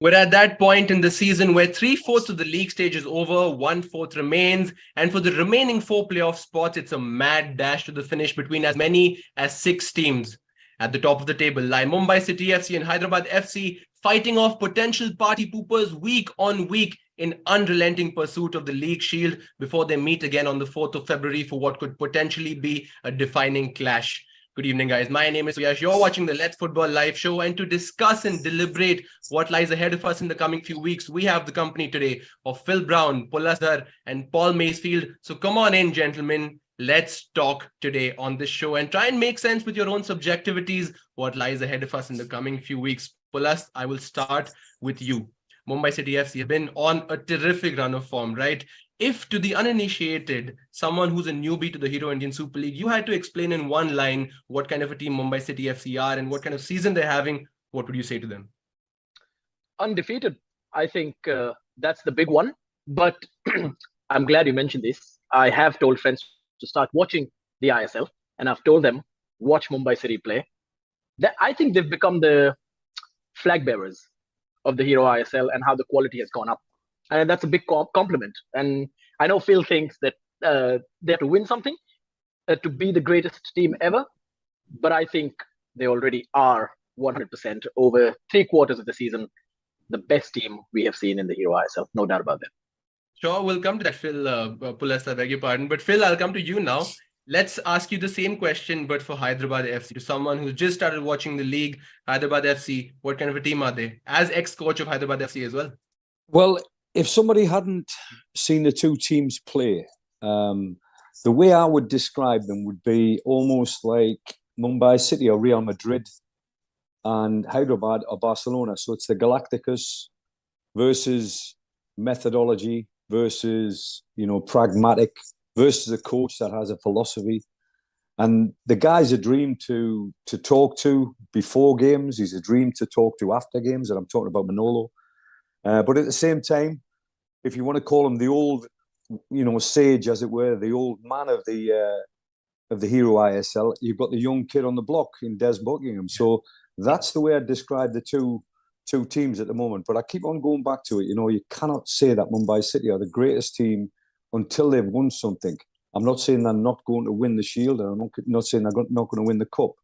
We're at that point in the season where 3/4 of the league stage is over, 1/4 remains, and for the remaining 4 playoff spots, it's a mad dash to the finish between as many as 6 teams. At the top of the table lie Mumbai City FC and Hyderabad FC, fighting off potential party poopers week on week in unrelenting pursuit of the league shield before they meet again on the 4th of February for what could potentially be a defining clash. Good evening, guys. My name is Suyash. You're watching the Let's Football live show, and to discuss and deliberate what lies ahead of us in the coming few weeks, we have the company today of Phil Brown, Pulasta, and Paul Masefield. So come on in, gentlemen. Let's talk today on this show and try and make sense with your own subjectivities what lies ahead of us in the coming few weeks. Pulasta, I will start with you. Mumbai City FC have been on a terrific run of form, right? If to the uninitiated, someone who's a newbie to the Hero Indian Super League, you had to explain in one line what kind of a team Mumbai City FC are and what kind of season they're having, what would you say to them? Undefeated. I think that's the big one. But I'm glad you mentioned this. I have told friends to start watching the ISL, and I've told them, watch Mumbai City play. I think they've become the flag bearers of the Hero ISL and how the quality has gone up. And that's a big compliment. And I know Phil thinks that they have to win something to be the greatest team ever. But I think they already are 100% over 3/4 of the season, the best team we have seen in the Hero ISL. No doubt about that. Sure, we'll come to that, Phil. Pulasta, I beg your pardon. But Phil, I'll come to you now. Let's ask you the same question, but for Hyderabad FC. To someone who's just started watching the league, Hyderabad FC, what kind of a team are they? As ex-coach of Hyderabad FC as well. Well, if somebody hadn't seen the two teams play, the way I would describe them would be almost like Mumbai City or Real Madrid and Hyderabad or Barcelona. So it's the Galacticos versus methodology versus, pragmatic versus a coach that has a philosophy. And the guy's a dream to talk to before games. He's a dream to talk to after games. And I'm talking about Manolo. But at the same time, if you want to call him the old, sage, as it were, the old man of the Hero ISL, you've got the young kid on the block in Des Buckingham. So that's the way I describe the two teams at the moment. But I keep on going back to it. You cannot say that Mumbai City are the greatest team until they've won something. I'm not saying they're not going to win the Shield, and I'm not saying they're not going to win the Cup.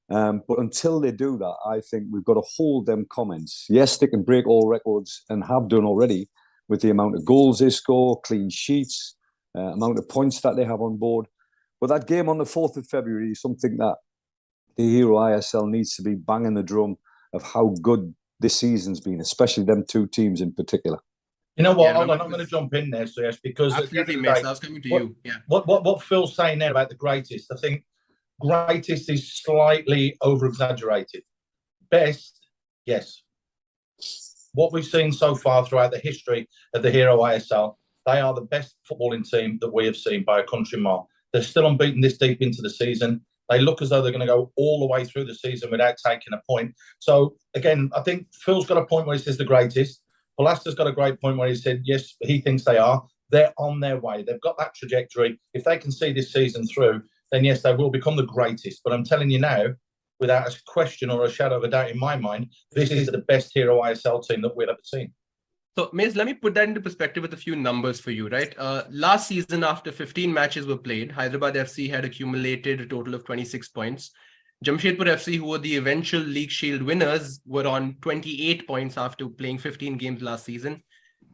But until they do that, I think we've got to hold them comments. Yes, they can break all records and have done already with the amount of goals they score, clean sheets, amount of points that they have on board. But that game on the 4th of February is something that the Hero ISL needs to be banging the drum of how good this season's been, especially them two teams in particular. You know what? Hold on, I'm going to jump in there, Suyash, because absolutely, mate. I was coming to you. Yeah. What Phil's saying there about the greatest, I think greatest is slightly over-exaggerated. Best, yes. What we've seen so far throughout the history of the Hero ISL, they are the best footballing team that we have seen by a country mile. They're still unbeaten this deep into the season. They look as though they're going to go all the way through the season without taking a point. So, again, I think Phil's got a point where he says the greatest. Pulasta's got a great point where he said, yes, he thinks they are. They're on their way. They've got that trajectory. If they can see this season through, then yes, they will become the greatest. But I'm telling you now, without a question or a shadow of a doubt in my mind, this is the best Hero ISL team that we've ever seen. So, Mace, let me put that into perspective with a few numbers for you, right? Last season, after 15 matches were played, Hyderabad FC had accumulated a total of 26 points. Jamshedpur FC, who were the eventual League Shield winners, were on 28 points after playing 15 games last season.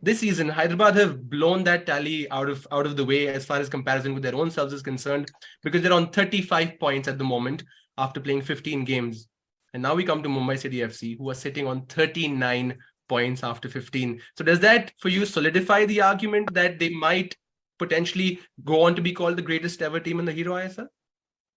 This season, Hyderabad have blown that tally out of the way as far as comparison with their own selves is concerned, because they're on 35 points at the moment after playing 15 games. And now we come to Mumbai City FC, who are sitting on 39 points after 15. So does that, for you, solidify the argument that they might potentially go on to be called the greatest ever team in the Hero ISL?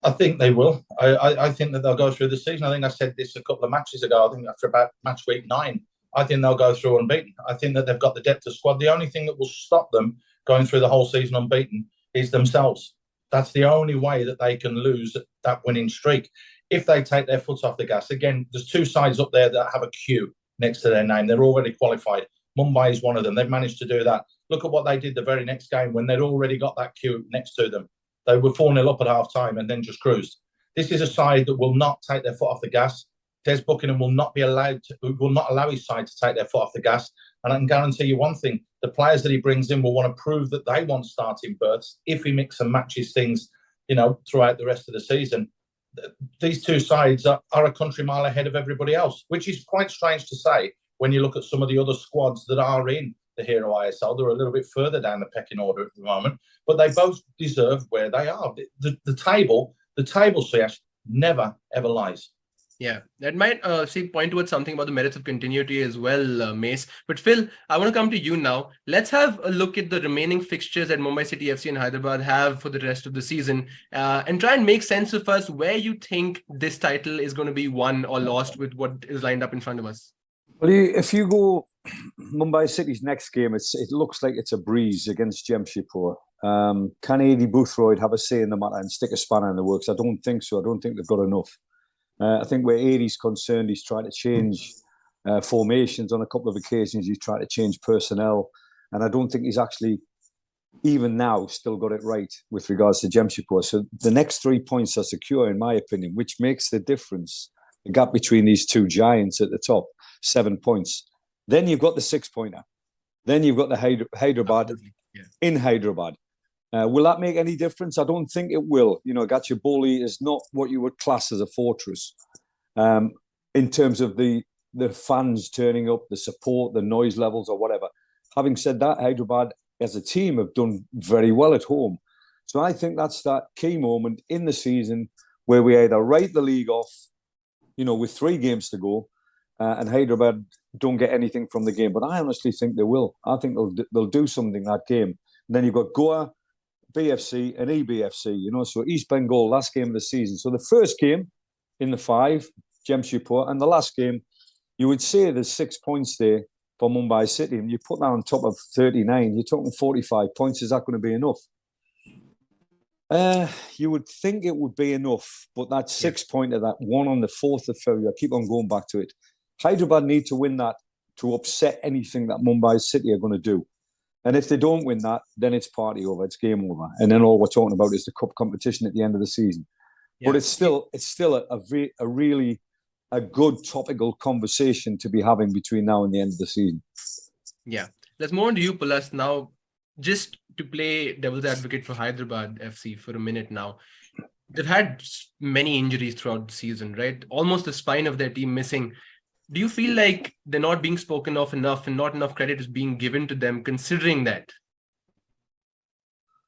I think they will. I think that they'll go through the season. I think I said this a couple of matches ago. I think after about match week 9, I think they'll go through unbeaten. I think that they've got the depth of squad. The only thing that will stop them going through the whole season unbeaten is themselves. That's the only way that they can lose that winning streak. If they take their foot off the gas, again, there's two sides up there that have a Q next to their name. They're already qualified. Mumbai is one of them. They've managed to do that. Look at what they did the very next game when they'd already got that Q next to them. They were 4-0 up at half-time and then just cruised. This is a side that will not take their foot off the gas. Des Buckingham will not allow his side to take their foot off the gas. And I can guarantee you one thing: the players that he brings in will want to prove that they want starting berths if he mix and matches things, throughout the rest of the season. These two sides are a country mile ahead of everybody else, which is quite strange to say when you look at some of the other squads that are in the Hero ISL. They're a little bit further down the pecking order at the moment, but they both deserve where they are. The table, Suyash, never ever lies. Yeah, that might point towards something about the merits of continuity as well, Mace. But Phil, I want to come to you now. Let's have a look at the remaining fixtures that Mumbai City FC and Hyderabad have for the rest of the season, and try and make sense of us where you think this title is going to be won or lost with what is lined up in front of us. Well, if you go Mumbai City's next game, it looks like it's a breeze against Jamshedpur. Can Adi Boothroyd have a say in the matter and stick a spanner in the works? I don't think so. I don't think they've got enough. I think where Adi's concerned, he's tried to change formations on a couple of occasions. He's tried to change personnel. And I don't think he's actually, even now, still got it right with regards to Jamshedpur. So the next 3 points are secure, in my opinion, which makes the difference. The gap between these two giants at the top, 7 points. Then you've got the 6-pointer. Then you've got the Hyderabad in Hyderabad. Will that make any difference? I don't think it will. Gachibowli is not what you would class as a fortress in terms of the fans turning up, the support, the noise levels or whatever. Having said that, Hyderabad as a team have done very well at home. So I think that's that key moment in the season where we either write the league off, with 3 games to go, and Hyderabad don't get anything from the game. But I honestly think they will. I think they'll do something that game. And then you've got Goa, BFC and EBFC, so East Bengal, last game of the season. So the first game in the 5, Jamshedpur, and the last game, you would say there's 6 points there for Mumbai City, and you put that on top of 39, you're talking 45 points. Is that going to be enough? You would think it would be enough, but that 6-pointer, that one on the 4th of February, I keep on going back to it. Hyderabad need to win that to upset anything that Mumbai City are going to do. And if they don't win that, then it's party over. It's game over. And then all we're talking about is the cup competition at the end of the season. Yeah. But it's still a really good topical conversation to be having between now and the end of the season. Yeah. Let's move on to you, Pulasta. Now, just to play devil's advocate for Hyderabad FC for a minute now. They've had many injuries throughout the season, right? Almost the spine of their team missing. Do you feel like they're not being spoken of enough and not enough credit is being given to them considering that?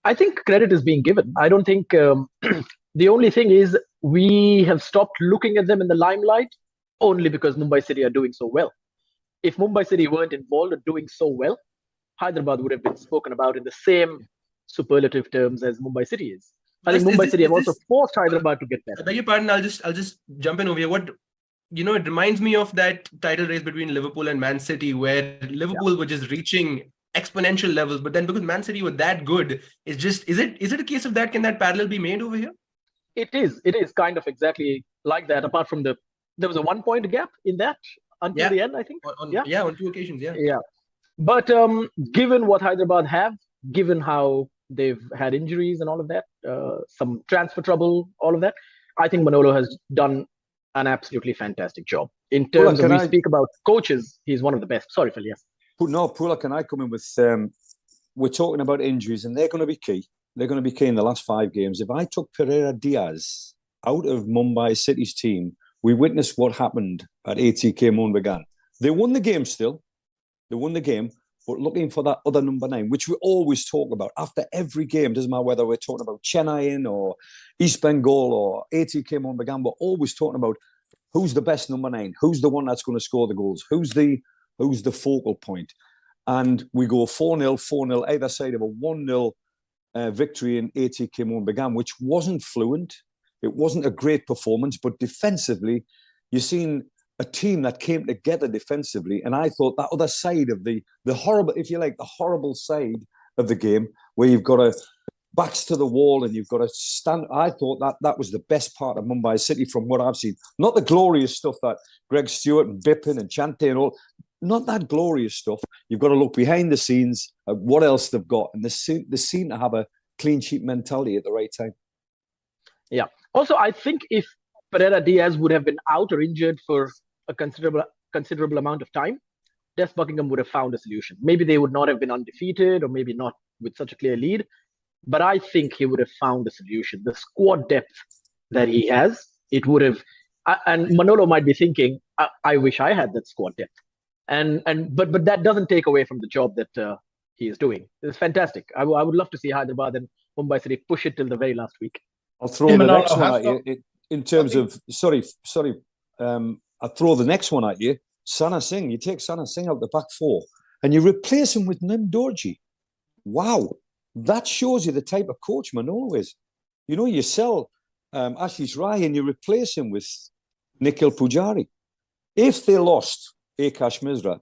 I think credit is being given. I don't think the only thing is we have stopped looking at them in the limelight only because Mumbai City are doing so well. If Mumbai City weren't involved in doing so well, Hyderabad would have been spoken about in the same superlative terms as Mumbai City is. I think Mumbai City have also forced Hyderabad to get better. I beg your pardon, I'll just jump in over here. It reminds me of that title race between Liverpool and Man City, where Liverpool were just reaching exponential levels, but then because Man City were that good, is it a case of that? Can that parallel be made over here? It is kind of exactly like that. Apart from there was a 1 point gap in that until the end, I think. On 2 occasions, yeah. But given what Hyderabad have, given how they've had injuries and all of that, some transfer trouble, all of that, I think Manolo has done an absolutely fantastic job. In terms of speak about coaches, he's one of the best. Sorry, Phil, yes. No, Pula, can I come in with, we're talking about injuries and they're going to be key. They're going to be key in the last 5 games. If I took Pereira Diaz out of Mumbai City's team, we witnessed what happened at ATK Mohun. They won the game still. They won the game, but looking for that other number 9, which we always talk about after every game, doesn't matter whether we're talking about Chennai or East Bengal or ATK Mohun, we're always talking about who's the best number 9, who's the one that's going to score the goals, who's the focal point. And we go 4-0, either side of a 1-0 victory in ATK Mohun, which wasn't fluent. It wasn't a great performance, but defensively, you've seen a team that came together defensively. And I thought that other side of the horrible, if you like, the horrible side of the game where you've got backs to the wall and you've got to stand. I thought that was the best part of Mumbai City from what I've seen. Not the glorious stuff that Greg Stewart and Bipin and Chante and all, not that glorious stuff. You've got to look behind the scenes at what else they've got. And they seem to have a clean sheet mentality at the right time. Yeah. Also, I think if Pereira Diaz would have been out or injured for a considerable amount of time, Des Buckingham would have found a solution. Maybe they would not have been undefeated, or maybe not with such a clear lead, but I think he would have found a solution. The squad depth that he has, it would have. And Manolo might be thinking, I wish I had that squad depth. But that doesn't take away from the job that he is doing. It's fantastic. I would love to see Hyderabad and Mumbai City push it till the very last week. I'll throw the next one at you. In terms of I'll throw the next one at you. Sana Singh, you take Sana Singh out the back four and you replace him with Nim Dorji. Wow, that shows you the type of coach Manolo is. You know, you sell Ashish Rai and you replace him with Nikhil Pujari. If they lost Akash Misra,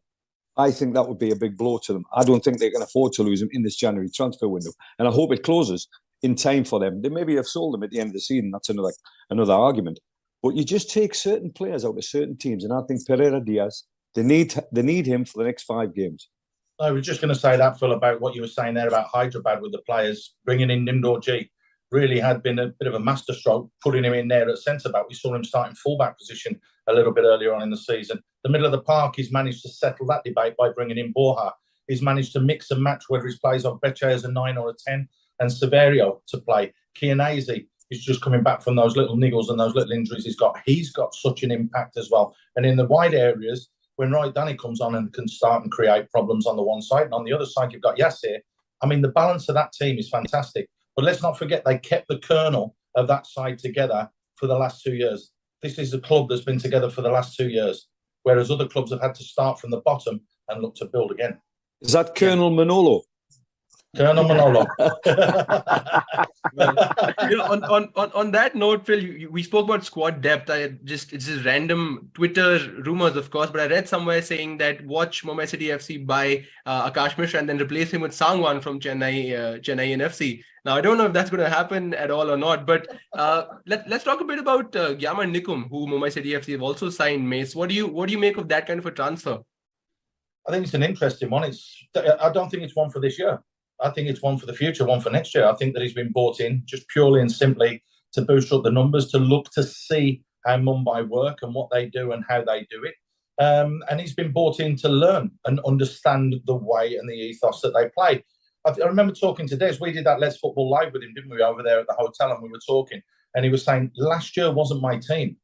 I think that would be a big blow to them. I don't think they can afford to lose him in this January transfer window. And I hope it closes in time for them. They maybe have sold him at the end of the season. That's another argument. But you just take certain players out of certain teams, and I think Pereira Diaz, they need him for the next 5 games. I was just going to say that, Phil, about what you were saying there about Hyderabad with the players. Bringing in Nimdorji really had been a bit of a masterstroke, putting him in there at centre-back. We saw him starting full-back position a little bit earlier on in the season. The middle of the park, he's managed to settle that debate by bringing in Borja. He's managed to mix and match whether he plays on Beche as a 9 or a 10 and Severio to play. Chianese is just coming back from those little niggles and those little injuries he's got. He's got such an impact as well. And in the wide areas, when Danny comes on and can start and create problems on the one side, and on the other side, you've got Yasir. I mean, the balance of that team is fantastic. But let's not forget, they kept the kernel of that side together for the last 2 years. This is a club that's been together for the last 2 years, whereas other clubs have had to start from the bottom and look to build again. Is that Colonel Manolo? Colonel Manolo. Well, on that note, Phil, we spoke about squad depth. It's just random Twitter rumors, of course, but I read somewhere saying that watch Mumbai City FC buy Akash Mishra and then replace him with Sangwan from Chennai FC. Now, I don't know if that's going to happen at all or not, but let's talk a bit about Gyamar Nikum, who Mumbai City FC have also signed. Mace, what do you make of that kind of a transfer? I think it's an interesting one. I don't think it's one for this year. I think it's one for the future, one for next year. I think that he's been brought in just purely and simply to boost up the numbers, to look to see how Mumbai work and what they do and how they do it. And he's been brought in to learn and understand the way and the ethos that they play. I remember talking to Des. We did that Let's Football Live with him, didn't we, over there at the hotel, and we were talking. And he was saying, last year wasn't my team.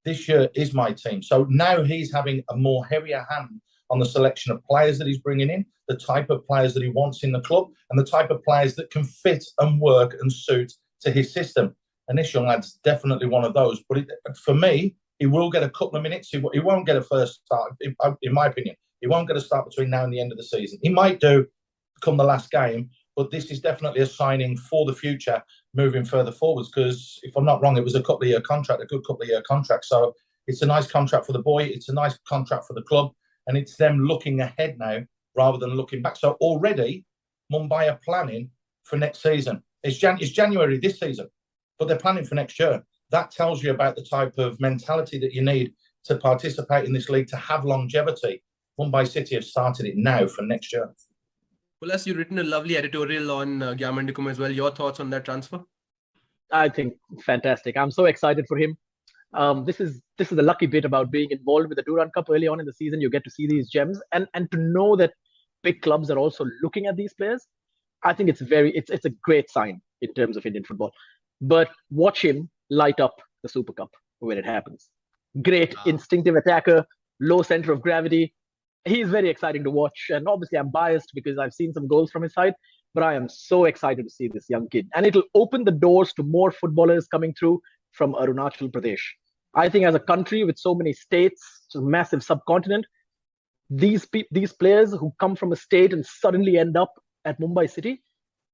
This year is my team. So now he's having a more heavier hand on the selection of players that he's bringing in, the type of players that he wants in the club, and the type of players that can fit and work and suit to his system. And this young lad's definitely one of those. But for me, he will get a couple of minutes. He won't get a first start, in my opinion. He won't get a start between now and the end of the season. He might do come the last game, but this is definitely a signing for the future, moving further forwards. Because if I'm not wrong, it was a good couple of year contract. So it's a nice contract for the boy. It's a nice contract for the club. And it's them looking ahead now rather than looking back. So already, Mumbai are planning for next season. It's January this season, but they're planning for next year. That tells you about the type of mentality that you need to participate in this league, to have longevity. Mumbai City have started it now for next year. Pulasta, you've written a lovely editorial on Gyamar Nikum as well. Your thoughts on that transfer? I think fantastic. I'm so excited for him. This is the lucky bit about being involved with the Durand Cup early on in the season. You get to see these gems and to know that big clubs are also looking at these players. I think it's a great sign in terms of Indian football. But watch him light up the Super Cup when it happens. Great instinctive attacker, low center of gravity. He's very exciting to watch. And obviously I'm biased because I've seen some goals from his side, but I am so excited to see this young kid. And it'll open the doors to more footballers coming through from Arunachal Pradesh. I think as a country with so many states, it's a massive subcontinent, these players who come from a state and suddenly end up at Mumbai City,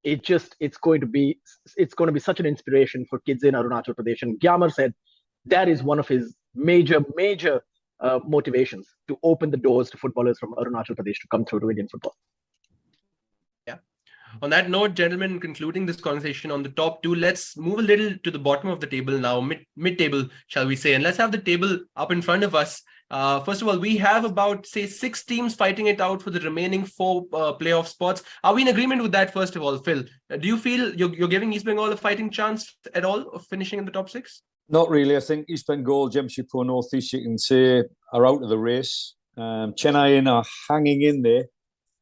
it's going to be such an inspiration for kids in Arunachal Pradesh. And Gyamar said that is one of his major motivations, to open the doors to footballers from Arunachal Pradesh to come through to Indian football. On that note, gentlemen, concluding this conversation on the top two, let's move a little to the bottom of the table now, mid-table, shall we say, and let's have the table up in front of us. First of all, we have about, say, 6 teams fighting it out for the remaining 4 playoff spots. Are we in agreement with that, first of all, Phil? Do you feel you're giving East Bengal a fighting chance at all of finishing in the top 6? Not really. I think East Bengal, Jamshedpur, North East, you can say, are out of the race. Chennai are hanging in there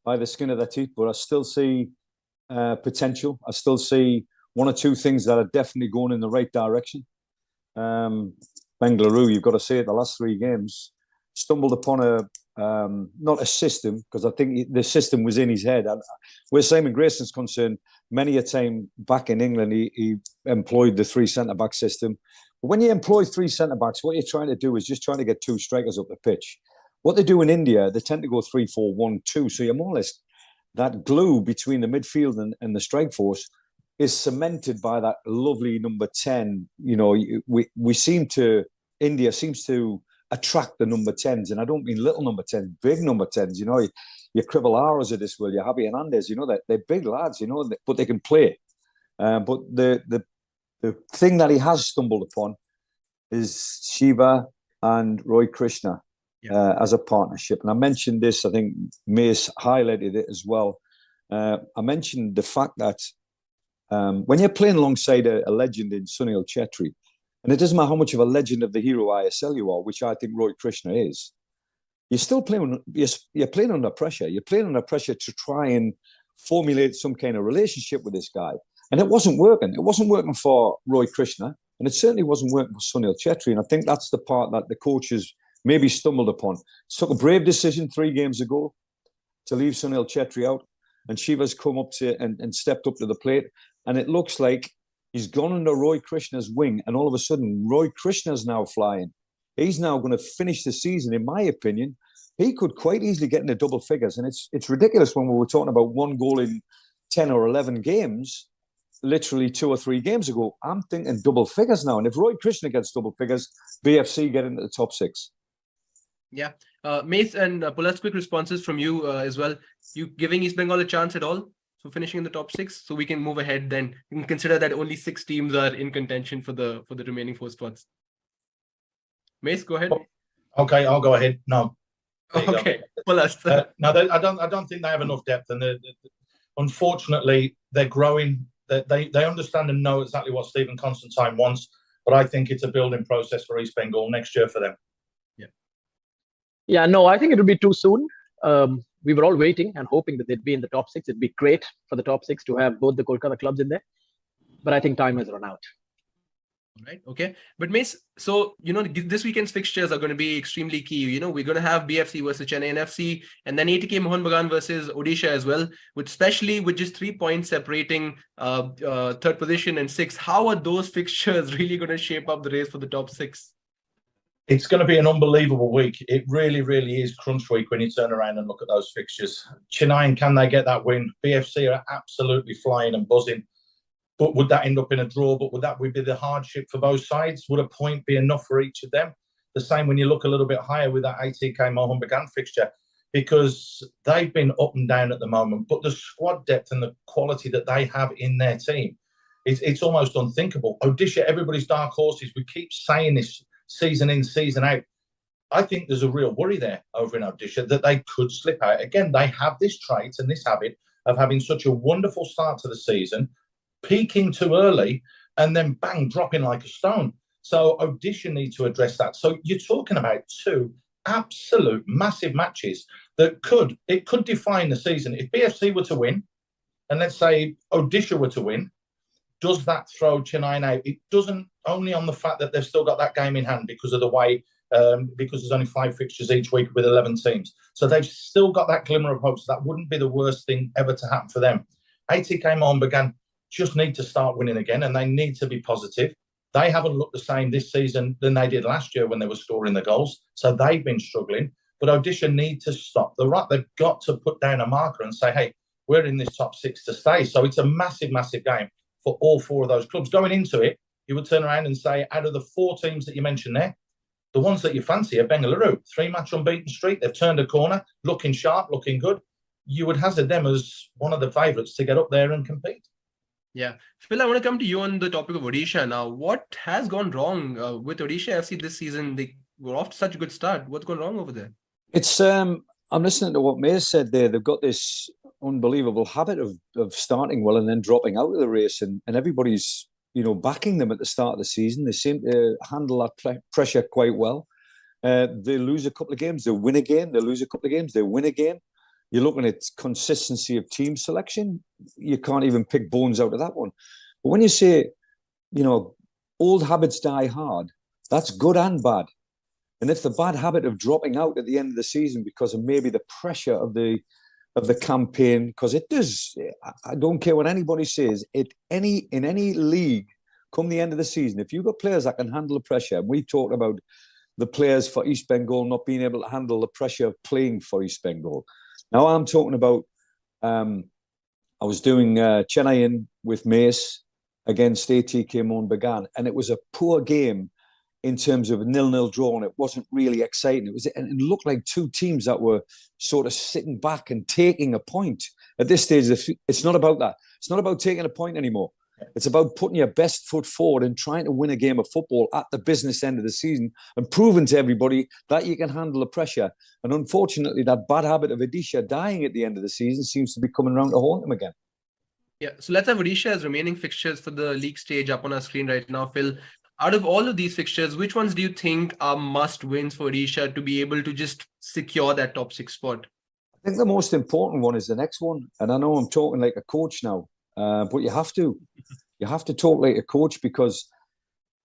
by the skin of their teeth, but I still see potential. I still see one or two things that are definitely going in the right direction. Bengaluru, you've got to say it, the last 3 games, stumbled upon not a system, because I think the system was in his head. Where Simon Grayson's concerned, many a time back in England, he employed the 3 centre-back system. But when you employ 3 centre-backs, what you're trying to do is just trying to get 2 strikers up the pitch. What they do in India, they tend to go 3-4-1-2. So you're more or less, that glue between the midfield and the strike force is cemented by that lovely number 10. You know, India seems to attract the number 10s. And I don't mean little number 10s, big number 10s. You know, your Krivillaras of this world, your Javi Hernandez, you know, they're big lads, you know, but they can play. But the thing that he has stumbled upon is Shiva and Roy Krishna. As a partnership. And I mentioned this, I think Mace highlighted it as well. I mentioned the fact that when you're playing alongside a legend in Sunil Chetri, and it doesn't matter how much of a legend of the Hero ISL you are, which I think Roy Krishna is, you're still playing, you're playing under pressure. You're playing under pressure to try and formulate some kind of relationship with this guy. And it wasn't working. It wasn't working for Roy Krishna, and it certainly wasn't working for Sunil Chetri. And I think that's the part that the coaches maybe stumbled upon. Took a brave decision 3 games ago to leave Sunil Chetri out, and Shiva's come up to and stepped up to the plate. And it looks like he's gone under Roy Krishna's wing, and all of a sudden, Roy Krishna's now flying. He's now going to finish the season, in my opinion. He could quite easily get into double figures, and it's ridiculous when we were talking about 1 goal in 10 or 11 games, literally 2 or 3 games ago. I'm thinking double figures now, and if Roy Krishna gets double figures, BFC get into the top 6. Yeah. Mace and Pulasta, quick responses from you as well. You giving East Bengal a chance at all for finishing in the top 6, so we can move ahead then. You can consider that only 6 teams are in contention for the remaining 4 spots. Mace, go ahead. Okay, I'll go ahead. No. Okay, Pulasta. No, I don't think they have enough depth, and unfortunately, they're growing. They understand and know exactly what Stephen Constantine wants, but I think it's a building process for East Bengal next year for them. Yeah, no, I think it would be too soon. We were all waiting and hoping that they'd be in the top 6. It'd be great for the top 6 to have both the Kolkata clubs in there. But I think time has run out. All right. Okay. But Mace, so, you know, this weekend's fixtures are going to be extremly key. You know, we're going to have BFC versus Chennai FC, and then ATK Mohun Bagan versus Odisha as well, especially with just 3 points separating 3rd position and 6th. How are those fixtures really going to shape up the race for the top 6? It's going to be an unbelievable week. It really, really is crunch week when you turn around and look at those fixtures. Chennai, can they get that win? BFC are absolutely flying and buzzing. But would that end up in a draw? But would that be the hardship for both sides? Would a point be enough for each of them? The same when you look a little bit higher with that ATK Mohun Bagan fixture, because they've been up and down at the moment. But the squad depth and the quality that they have in their team, it's almost unthinkable. Odisha, everybody's dark horses. We keep saying this season in, season out. I think there's a real worry there over in Odisha that they could slip out. Again, they have this trait and this habit of having such a wonderful start to the season, peaking too early, and then bang, dropping like a stone. So Odisha need to address that. So you're talking about 2 absolute massive matches that could define the season. If BFC were to win, and let's say Odisha were to win, does that throw Chennai out? It doesn't, only on the fact that they've still got that game in hand because of the way, because there's only 5 fixtures each week with 11 teams. So they've still got that glimmer of hope. So that wouldn't be the worst thing ever to happen for them. ATK Mohun Bagan just need to start winning again, and they need to be positive. They haven't looked the same this season than they did last year when they were scoring the goals. So they've been struggling. But Odisha need to stop the rut. They've got to put down a marker and say, hey, we're in this top 6 to stay. So it's a massive, massive game for all 4 of those clubs. Going into it, you would turn around and say, out of the 4 teams that you mentioned there, the ones that you fancy are Bengaluru. 3-match unbeaten streak. They've turned a corner, looking sharp, looking good. You would hazard them as one of the favourites to get up there and compete. Yeah. Phil, I want to come to you on the topic of Odisha now. What has gone wrong with Odisha FC this season? They were off to such a good start. What's gone wrong over there? It's I'm listening to what Mays said there. They've got this unbelievable habit of starting well and then dropping out of the race, and everybody's backing them at the start of the season. They seem to handle that pressure quite well. They lose a couple of games, they win a game. They lose a couple of games, they win a game. You're looking at consistency of team selection. You can't even pick bones out of that one. But when you say, old habits die hard, that's good and bad. And if the bad habit of dropping out at the end of the season because of maybe the pressure of the campaign, because it does, I don't care what anybody says, in any league, come the end of the season, if you've got players that can handle the pressure, and we talked about the players for East Bengal not being able to handle the pressure of playing for East Bengal. Now I'm talking about, I was doing Chennai with Mace against ATK Mohun Bagan, and it was a poor game in terms of a 0-0 draw, and it wasn't really exciting. It looked like two teams that were sort of sitting back and taking a point. At this stage, it's not about that. It's not about taking a point anymore. It's about putting your best foot forward and trying to win a game of football at the business end of the season and proving to everybody that you can handle the pressure. And unfortunately, that bad habit of Odisha dying at the end of the season seems to be coming around to haunt them again. Yeah, so let's have Odisha's remaining fixtures for the league stage up on our screen right now, Phil. Out of all of these fixtures, which ones do you think are must-wins for Odisha to be able to just secure that top 6 spot? I think the most important one is the next one. And I know I'm talking like a coach now, but you have to. You have to talk like a coach, because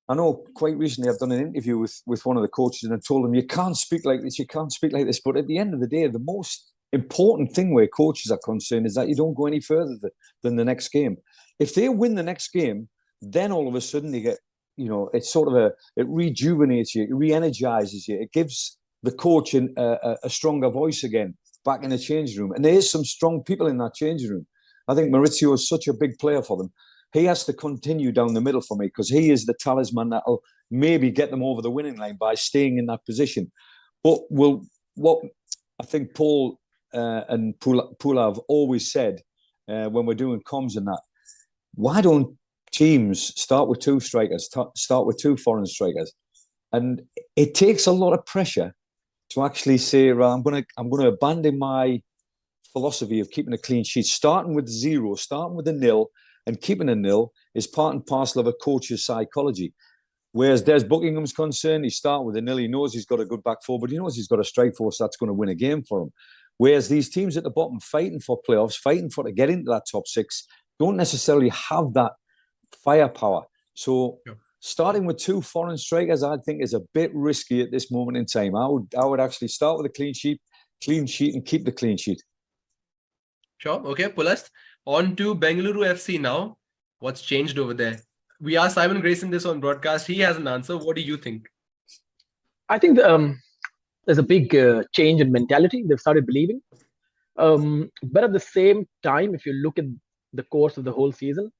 I know quite recently I've done an interview with one of the coaches, and I told them, you can't speak like this, you can't speak like this. But at the end of the day, the most important thing where coaches are concerned is that you don't go any further than the next game. If they win the next game, then all of a sudden they get, it's sort of it rejuvenates you, it re-energizes you, it gives the coach a stronger voice again back in the changing room. And there is some strong people in that changing room. I think Maurizio is such a big player for them. He has to continue down the middle for me, because he is the talisman that'll maybe get them over the winning line by staying in that position. But what I think Paul and Pula have always said when we're doing comms and that, why don't teams start with 2 strikers, start with 2 foreign strikers? And it takes a lot of pressure to actually say, I'm going to abandon my philosophy of keeping a clean sheet. Starting with 0, starting with a 0, and keeping a 0 is part and parcel of a coach's psychology. Whereas Des Buckingham's concerned, he starts with a 0. He knows he's got a good back four, but he knows he's got a strike force that's going to win a game for him. Whereas these teams at the bottom fighting for playoffs, fighting to get into that top 6, don't necessarily have that firepower. So starting with 2 foreign strikers, I think, is a bit risky at this moment in time. I would actually start with a clean sheet and keep the clean sheet. Sure. Okay, Pulast. On to Bengaluru FC now. What's changed over there? We asked Simon Grayson this on broadcast. He has an answer. What do you think? I think there's a big change in mentality. They've started believing. But at the same time, if you look at the course of the whole season,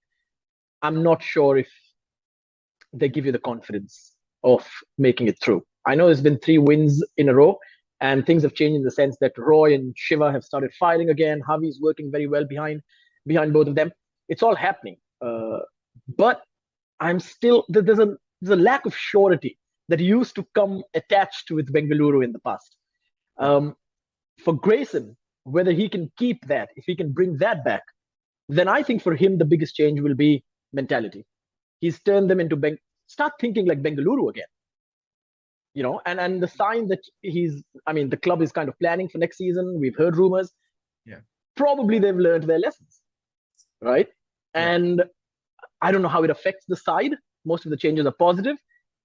I'm not sure if they give you the confidence of making it through. I know there's been 3 wins in a row, and things have changed in the sense that Roy and Shiva have started firing again. Javi's working very well behind both of them. It's all happening. But I'm still, there's a lack of surety that used to come attached with Bengaluru in the past. For Grayson, whether he can keep that, if he can bring that back, then I think for him the biggest change will be mentality. He's turned them into start thinking like Bengaluru again. And the sign that the club is kind of planning for next season. We've heard rumors. Yeah. Probably they've learned their lessons, right? Yeah. And I don't know how it affects the side. Most of the changes are positive,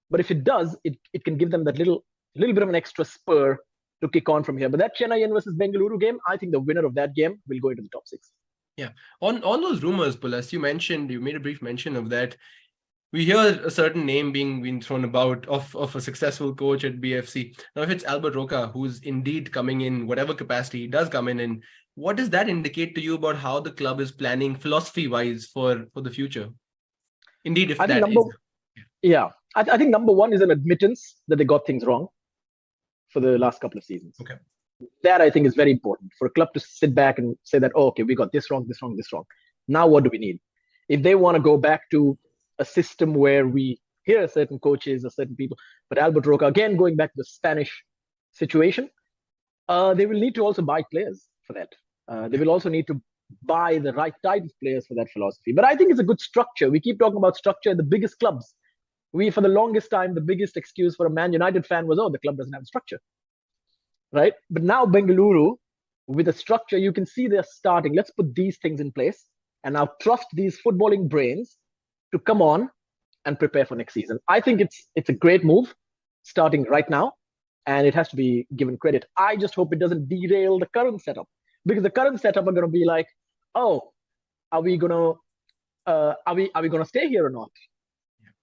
but if it does, it can give them that little bit of an extra spur to kick on from here. But that Chennai versus Bengaluru game, I think the winner of that game will go into the top 6. Yeah. On those rumors, Pulas, you made a brief mention of that. We hear a certain name being thrown about of a successful coach at BFC. Now, if it's Albert Roca, who's indeed coming in, whatever capacity he does come in, what does that indicate to you about how the club is planning philosophy-wise for the future? Indeed, if I that is... Yeah. I think number one is an admittance that they got things wrong for the last couple of seasons. Okay. That, I think, is very important for a club to sit back and say that, oh, okay, we got this wrong, this wrong, this wrong. Now what do we need? If they want to go back to a system where we hear certain coaches or certain people, but Albert Roca, again, going back to the Spanish situation, they will need to also buy players for that. They will also need to buy the right type of players for that philosophy. But I think it's a good structure. We keep talking about structure in the biggest clubs. For the longest time, the biggest excuse for a Man United fan was, oh, the club doesn't have structure, right? But now Bengaluru, with a structure, you can see they're starting. Let's put these things in place and now trust these footballing brains to come on and prepare for next season. I think it's a great move starting right now, and it has to be given credit. I just hope it doesn't derail the current setup, because the current setup are going to be like, oh, are we gonna stay here or not?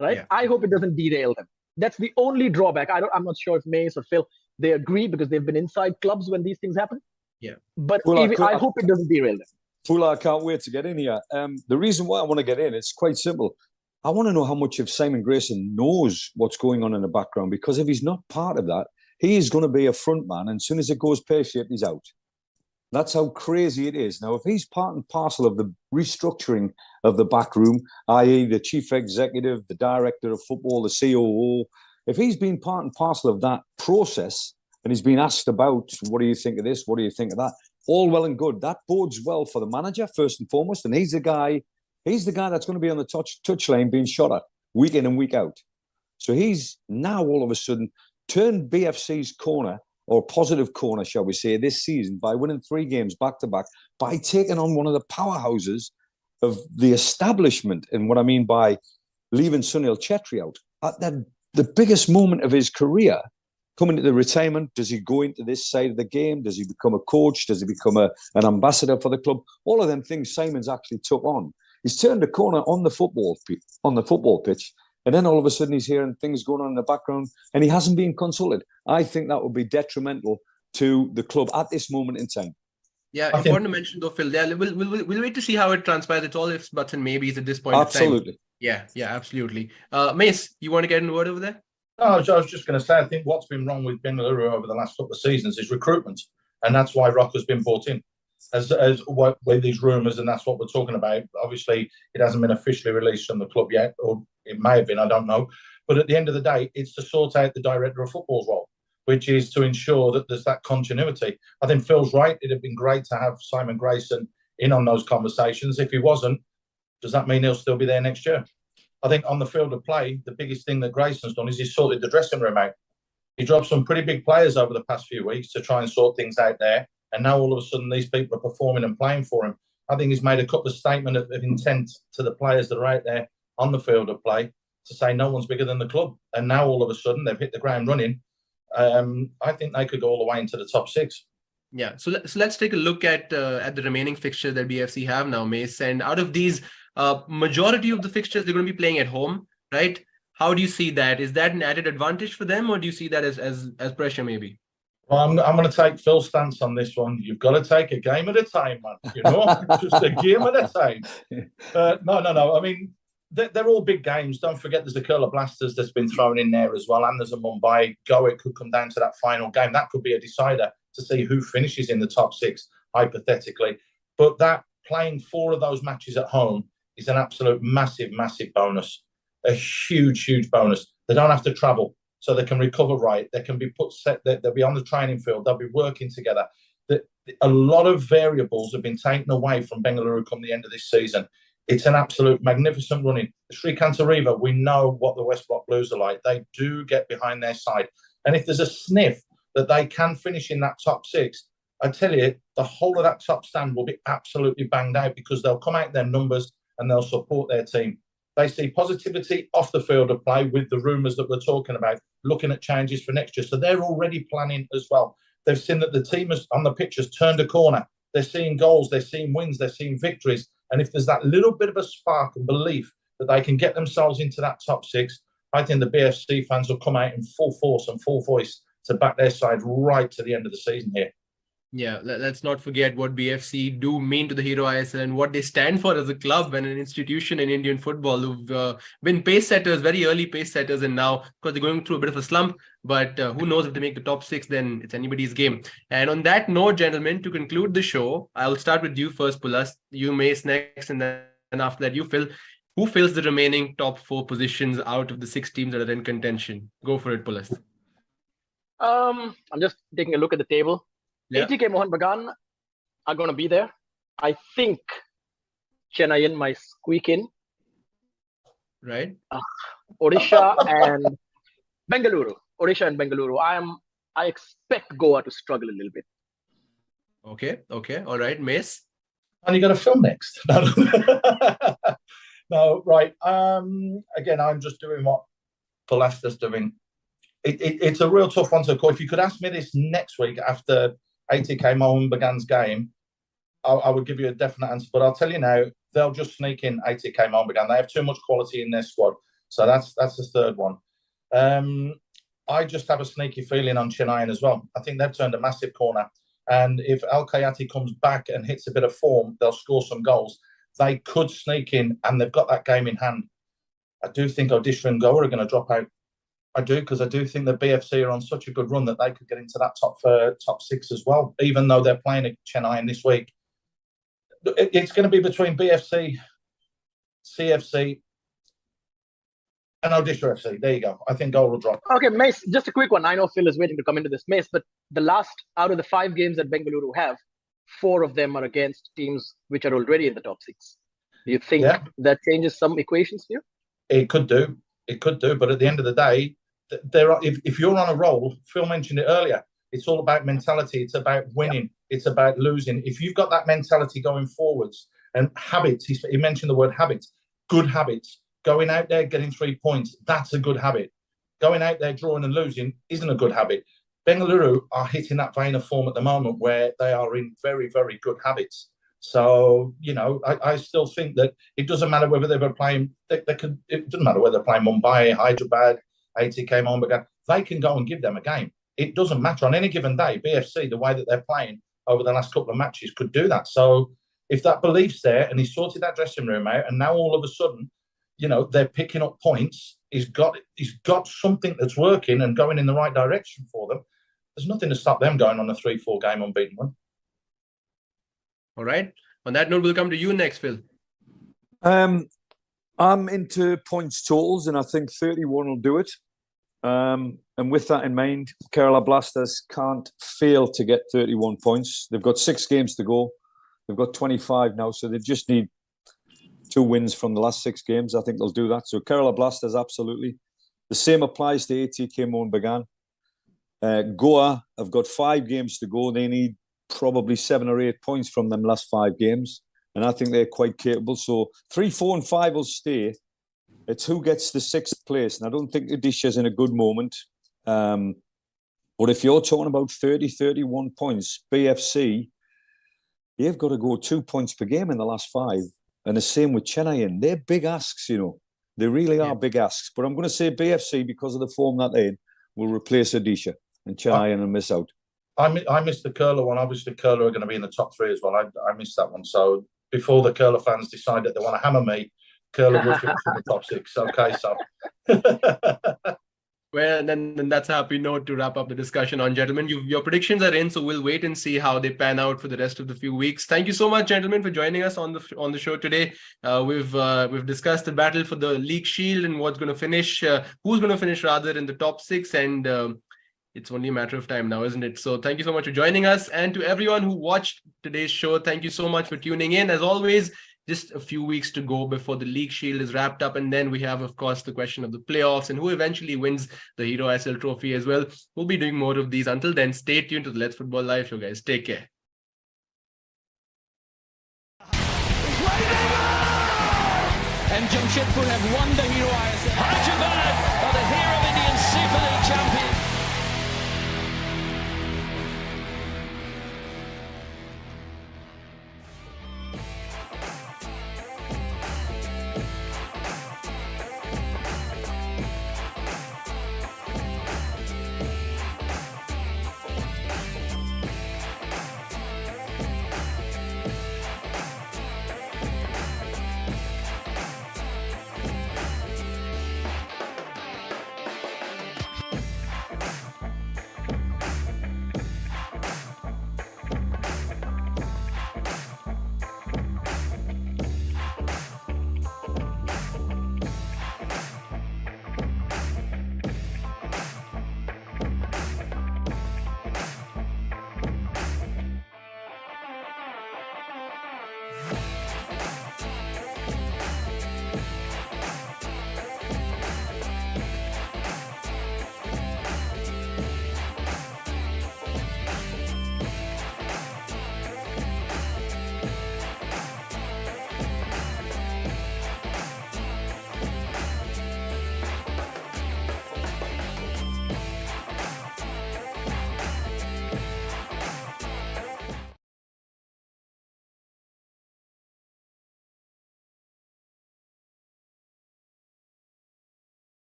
Right? Yeah. I hope it doesn't derail them. That's the only drawback. I'm not sure if Mace or Phil, they agree, because they've been inside clubs when these things happen. Yeah. But I hope it doesn't derail them. Pula, I can't wait to get in here. The reason why I want to get in, it's quite simple. I want to know how much of Simon Grayson knows what's going on in the background, because if he's not part of that, he is going to be a front man, and as soon as it goes pear-shaped, he's out. That's how crazy it is. Now, if he's part and parcel of the restructuring of the back room, i.e. the chief executive, the director of football, the COO, if he's been part and parcel of that process and he's been asked about, what do you think of this? What do you think of that? All well and good. That bodes well for the manager, first and foremost. And he's the guy that's going to be on the touch lane being shot at week in and week out. So he's now all of a sudden turned BFC's corner, or positive corner, shall we say, this season by winning 3 games back-to-back, by taking on one of the powerhouses of the establishment. And what I mean by leaving Sunil Chetri out, at the biggest moment of his career, coming to the retirement, does he go into this side of the game? Does he become a coach? Does he become an ambassador for the club? All of them things Simon's actually took on. He's turned a corner on the football pitch, and then all of a sudden he's hearing things going on in the background, and he hasn't been consulted. I think that would be detrimental to the club at this moment in time. Yeah, important to mention though, Phil. Yeah, we'll wait to see how it transpires. It's all ifs, buts, and maybes at this point. Absolutely. In time. Yeah, absolutely. Mace, you want to get in a word over there? No, I was just going to say, I think what's been wrong with Bengaluru over the last couple of seasons is recruitment, and that's why Rocker's been brought in. As with these rumours, and that's what we're talking about. Obviously, it hasn't been officially released from the club yet, or it may have been, I don't know. But at the end of the day, it's to sort out the director of football's role, which is to ensure that there's that continuity. I think Phil's right. It'd have been great to have Simon Grayson in on those conversations. If he wasn't, does that mean he'll still be there next year? I think on the field of play, the biggest thing that Grayson's done is he's sorted the dressing room out. He dropped some pretty big players over the past few weeks to try and sort things out there. And now all of a sudden these people are performing and playing for him. I think he's made a couple of statements of intent to the players that are out there on the field of play to say no one's bigger than the club. And now all of a sudden they've hit the ground running. I think they could go all the way into the top 6. Yeah. So let's take a look at the remaining fixtures that BFC have now, Mace. And out of these, majority of the fixtures they're going to be playing at home, right? How do you see that? Is that an added advantage for them, or do you see that as pressure maybe? Well, I'm going to take Phil's stance on this one. You've got to take a game at a time, man. You know, just a game at a time. No. I mean, they're all big games. Don't forget there's the Kerala Blasters that's been thrown in there as well. And there's a Mumbai go. It could come down to that final game. That could be a decider to see who finishes in the top 6, hypothetically. But that playing 4 of those matches at home is an absolute massive, massive bonus. A huge, huge bonus. They don't have to travel, so they can recover right. They can be they'll be on the training field. They'll be working together. A lot of variables have been taken away from Bengaluru come the end of this season. It's an absolute magnificent running. Srikanth Riva, we know what the West Block Blues are like. They do get behind their side. And if there's a sniff that they can finish in that top 6, I tell you, the whole of that top stand will be absolutely banged out, because they'll come out their numbers and they'll support their team. They see positivity off the field of play with the rumours that we're talking about, looking at changes for next year. So they're already planning as well. They've seen that the team on the pitch has turned a corner. They're seeing goals, they're seeing wins, they're seeing victories. And if there's that little bit of a spark and belief that they can get themselves into that top 6, I think the BFC fans will come out in full force and full voice to back their side right to the end of the season here. Yeah, let's not forget what BFC do mean to the Hero ISL and what they stand for as a club and an institution in Indian football, who've been pace setters, very early pace setters, and now, of course, they're going through a bit of a slump, but who knows, if they make the top 6, then it's anybody's game. And on that note, gentlemen, to conclude the show, I'll start with you first, Pulasta, you Mace next, and then after that you Phil. Who fills the remaining top 4 positions out of the 6 teams that are in contention? Go for it, Pulasta. I'm just taking a look at the table. Yeah. ATK Mohun Bagan are going to be there. I think Chennai might squeak in. Right. Odisha and Bengaluru. Odisha and Bengaluru. I expect Goa to struggle a little bit. Okay. Okay. All right. Mace. And you got to film next. No, no, right. Again, I'm just doing what Pulasta's doing. It's a real tough one to call. If you could ask me this next week after ATK Mohun game, I would give you a definite answer. But I'll tell you now, they'll just sneak in ATK Mohun. They have too much quality in their squad. So that's the third one. I just have a sneaky feeling on Chennai as well. I think they've turned a massive corner. And if Al Kayati comes back and hits a bit of form, they'll score some goals. They could sneak in, and they've got that game in hand. I do think Odisha and Goa are going to drop out. I do, because I do think the BFC are on such a good run that they could get into that top six as well, even though they're playing at Chennai this week. It's going to be between BFC, CFC, and Odisha FC. There you go. I think Goal will drop. Okay, Mace, just a quick one. I know Phil is waiting to come into this, Mace, but the last out of the 5 games that Bengaluru have, 4 of them are against teams which are already in the top 6. Do you think that changes some equations here? It could do. It could do. But at the end of the day, if you're on a roll, Phil mentioned it earlier, it's all about mentality. It's about winning. It's about losing. If you've got that mentality going forwards and habits, he mentioned the word habits, good habits. Going out there, getting 3 points, that's a good habit. Going out there, drawing and losing isn't a good habit. Bengaluru are hitting that vein of form at the moment where they are in very, very good habits. So, I still think that it doesn't matter whether they were playing, it doesn't matter whether they're playing Mumbai, Hyderabad, ATK Mohun, they can go and give them a game. It doesn't matter on any given day. BFC, the way that they're playing over the last couple of matches, could do that. So if that belief's there and he's sorted that dressing room out, and now all of a sudden, they're picking up points. He's got something that's working and going in the right direction for them. There's nothing to stop them going on a 3-4 game unbeaten run. All right. On that note, we'll come to you next, Phil. I'm into points totals, and I think 31 will do it. And with that in mind, Kerala Blasters can't fail to get 31 points. They've got 6 games to go. They've got 25 now, so they just need 2 wins from the last 6 games. I think they'll do that. So Kerala Blasters, absolutely. The same applies to ATK Mohun Bagan. Goa have got 5 games to go. They need probably 7 or 8 points from them last 5 games. And I think they're quite capable. So 3, 4 and 5 will stay. It's who gets the 6th place. And I don't think Odisha's in a good moment. But if you're talking about 30, 31 points, BFC, they've got to go 2 points per game in the last 5. And the same with Chennai. They're big asks, They really are big asks. But I'm going to say BFC, because of the form that they're in, will replace Odisha. And Chennai and miss out. I missed the Kerala one. Obviously, Kerala are going to be in the top 3 as well. I missed that one. So before the Kerala fans decide that they want to hammer me, Kerala will finish in the top 6. Okay, so. Well, then that's a happy note to wrap up the discussion on, gentlemen. Your predictions are in, so we'll wait and see how they pan out for the rest of the few weeks. Thank you so much, gentlemen, for joining us on the show today. We've discussed the battle for the League Shield and who's going to finish rather in the top 6, and it's only a matter of time now, isn't it? So thank you so much for joining us, and to everyone who watched today's show, thank you so much for tuning in. As always, just a few weeks to go before the League Shield is wrapped up. And then we have, of course, the question of the playoffs and who eventually wins the Hero ISL trophy as well. We'll be doing more of these. Until then, stay tuned to the Let's Football Live show, guys. Take care. And Jamshedpur have won the Hero ISL. Hyderabad are the Hero Indian Super League.